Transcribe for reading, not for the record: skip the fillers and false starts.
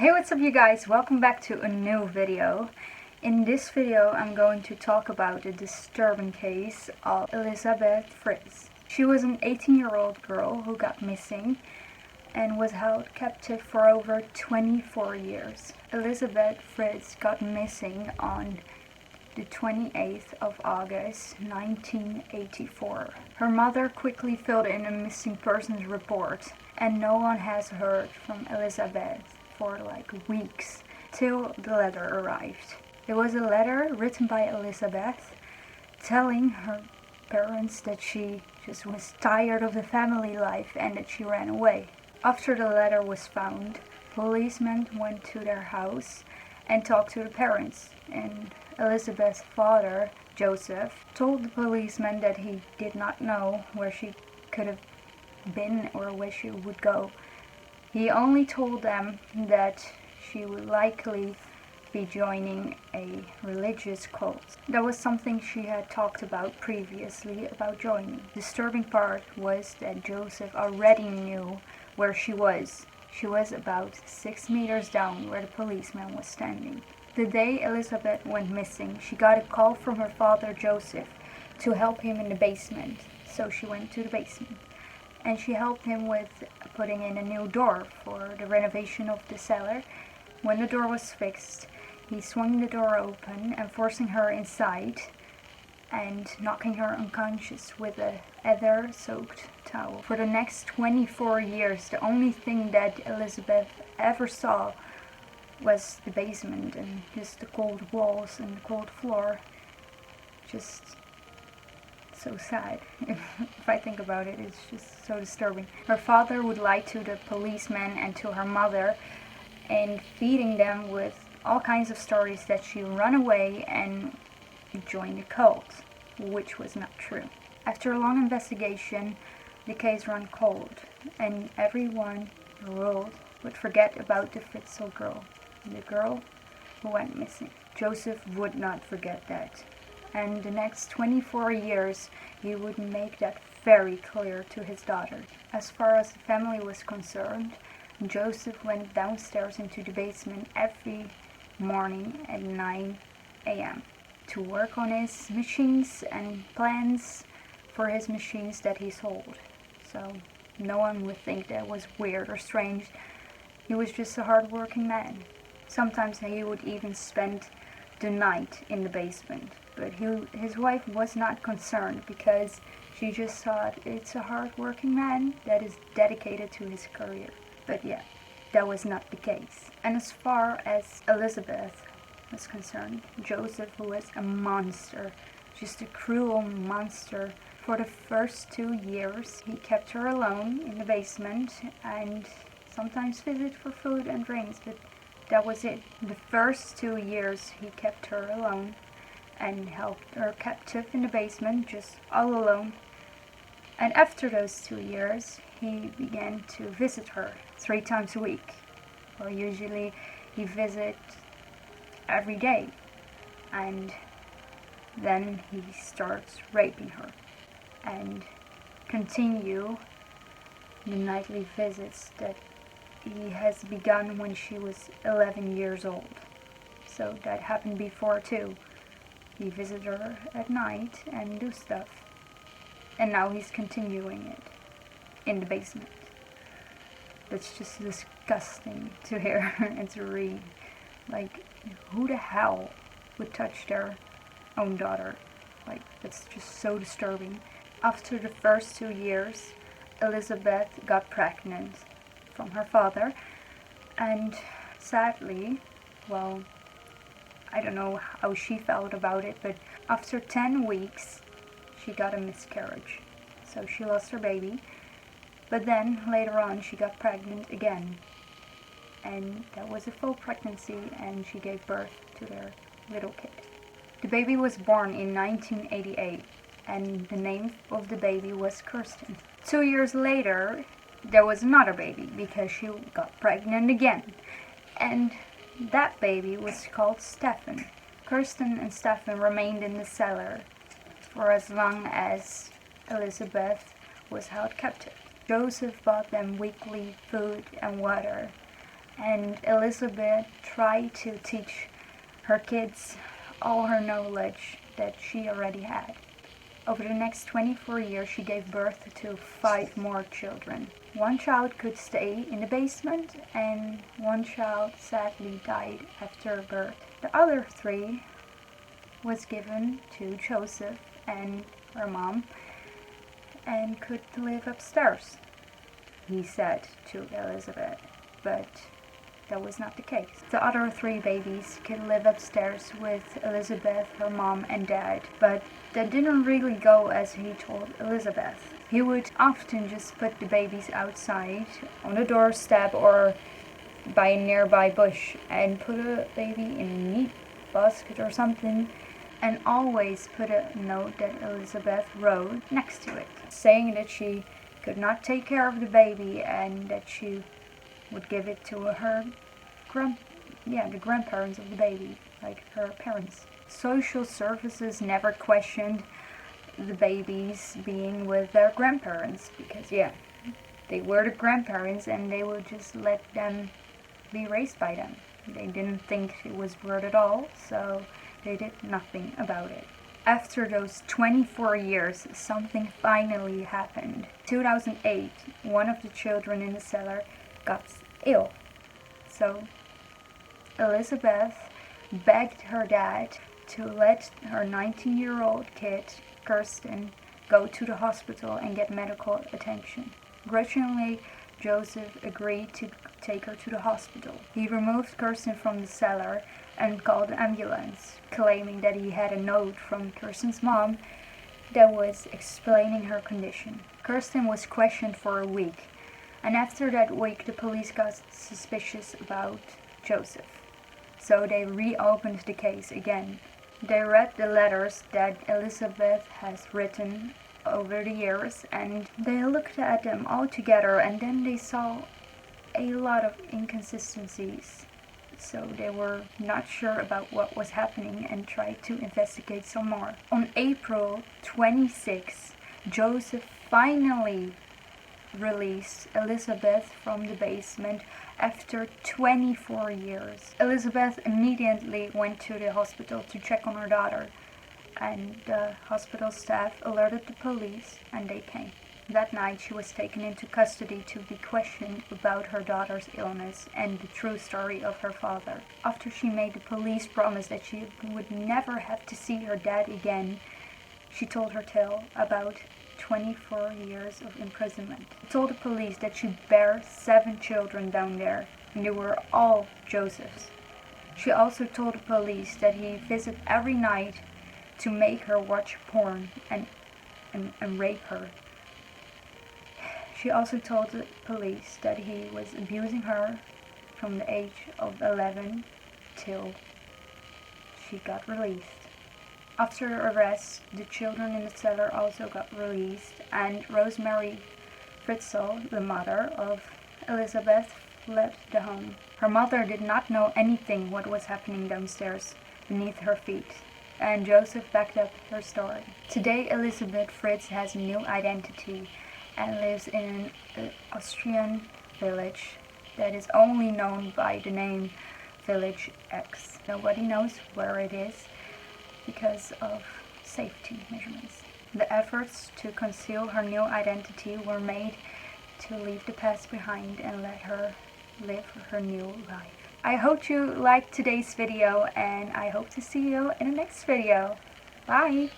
Hey, what's up you guys? Welcome back to a new video. In this video I'm going to talk about the disturbing case of Elisabeth Fritzl. She was an 18-year-old girl who got missing and was held captive for over 24 years. Elisabeth Fritzl got missing on the 28th of August 1984. Her mother quickly filled in a missing persons report, and no one has heard from Elisabeth for weeks till the letter arrived. It was a letter written by Elisabeth telling her parents that she just was tired of the family life and that she ran away. After the letter was found, policemen went to their house and talked to the parents, and Elisabeth's father, Joseph, told the policeman that he did not know where she could have been or where she would go. He only told them that she would likely be joining a religious cult. That was something she had talked about previously about joining. The disturbing part was that Joseph already knew where she was. She was about 6 meters down where the policeman was standing. The day Elisabeth went missing, she got a call from her father Joseph to help him in the basement. So she went to the basement and she helped him with putting in a new door for the renovation of the cellar. When the door was fixed, he swung the door open and forcing her inside and knocking her unconscious with a heather-soaked towel. For the next 24 years, the only thing that Elisabeth ever saw was the basement and just the cold walls and the cold floor. Just so sad. If I think about it, it's just so disturbing. Her father would lie to the policeman and to her mother and feeding them with all kinds of stories that she ran away and joined a cult, which was not true. After a long investigation, the case ran cold and everyone in the world would forget about the Fritzl girl, the girl who went missing. Joseph would not forget that. And the next 24 years, he would make that very clear to his daughter. As far as the family was concerned, Joseph went downstairs into the basement every morning at 9 a.m. to work on his machines and plans for his machines that he sold. So no one would think that was weird or strange. He was just a hard-working man. Sometimes he would even spend the night in the basement. But his wife was not concerned because she just thought it's a hard-working man that is dedicated to his career. But yeah, that was not the case. And as far as Elisabeth was concerned, Joseph was a monster, just a cruel monster. For the first 2 years, he kept her alone in the basement and sometimes visited for food and drinks, but that was it. The first 2 years, he kept her alone and held her captive in the basement, just all alone. And after those 2 years, he began to visit her 3 times a week. Or usually he visited every day. And then he starts raping her and continue the nightly visits that he has begun when she was 11 years old. So that happened before too. He visited her at night and do stuff. And now he's continuing it in the basement. That's just disgusting to hear and to read. Who the hell would touch their own daughter? That's just so disturbing. After the first 2 years, Elisabeth got pregnant from her father. And sadly, I don't know how she felt about it, but after 10 weeks, she got a miscarriage. So she lost her baby. But then, later on, she got pregnant again. And that was a full pregnancy, and she gave birth to their little kid. The baby was born in 1988, and the name of the baby was Kirsten. 2 years later, there was another baby, because she got pregnant again. And that baby was called Stefan. Kirsten and Stefan remained in the cellar for as long as Elisabeth was held captive. Joseph bought them weekly food and water, and Elisabeth tried to teach her kids all her knowledge that she already had. Over the next 24 years, she gave birth to 5 more children. One child could stay in the basement, and one child sadly died after birth. The other 3 was given to Joseph and her mom and could live upstairs, he said to Elisabeth, but that was not the case. The other 3 babies could live upstairs with Elisabeth, her mom and dad, but that didn't really go as he told Elisabeth. He would often just put the babies outside on the doorstep or by a nearby bush and put a baby in a meat basket or something, and always put a note that Elisabeth wrote next to it, saying that she could not take care of the baby and that she would give it to her the grandparents of the baby, like her parents. Social services never questioned the babies being with their grandparents because they were the grandparents and they would just let them be raised by them. They didn't think it was weird at all, so they did nothing about it. After those 24 years, something finally happened. 2008, one of the children in the cellar got ill. So Elisabeth begged her dad to let her 19-year-old kid, Kirsten, go to the hospital and get medical attention. Grudgingly, Joseph agreed to take her to the hospital. He removed Kirsten from the cellar and called the ambulance, claiming that he had a note from Kirsten's mom that was explaining her condition. Kirsten was questioned for a week, and after that week the police got suspicious about Joseph. So they reopened the case again. They read the letters that Elisabeth has written over the years, and they looked at them all together, and then they saw a lot of inconsistencies. So they were not sure about what was happening and tried to investigate some more. On April 26, Joseph finally released Elisabeth from the basement after 24 years. Elisabeth immediately went to the hospital to check on her daughter, and the hospital staff alerted the police and they came. That night she was taken into custody to be questioned about her daughter's illness and the true story of her father. After she made the police promise that she would never have to see her dad again, she told her tale about 24 years of imprisonment. She told the police that she bare 7 children down there, and they were all Joseph's. She also told the police that he visited every night to make her watch porn and rape her. She also told the police that he was abusing her from the age of 11 till she got released. After her arrest, the children in the cellar also got released, and Elisabeth Fritzl, the mother of Elisabeth, fled the home. Her mother did not know anything what was happening downstairs beneath her feet, and Joseph backed up her story. Today, Elisabeth Fritzl has a new identity and lives in an Austrian village that is only known by the name Village X. Nobody knows where it is because of safety measurements. The efforts to conceal her new identity were made to leave the past behind and let her live her new life. I hope you liked today's video, and I hope to see you in the next video. Bye!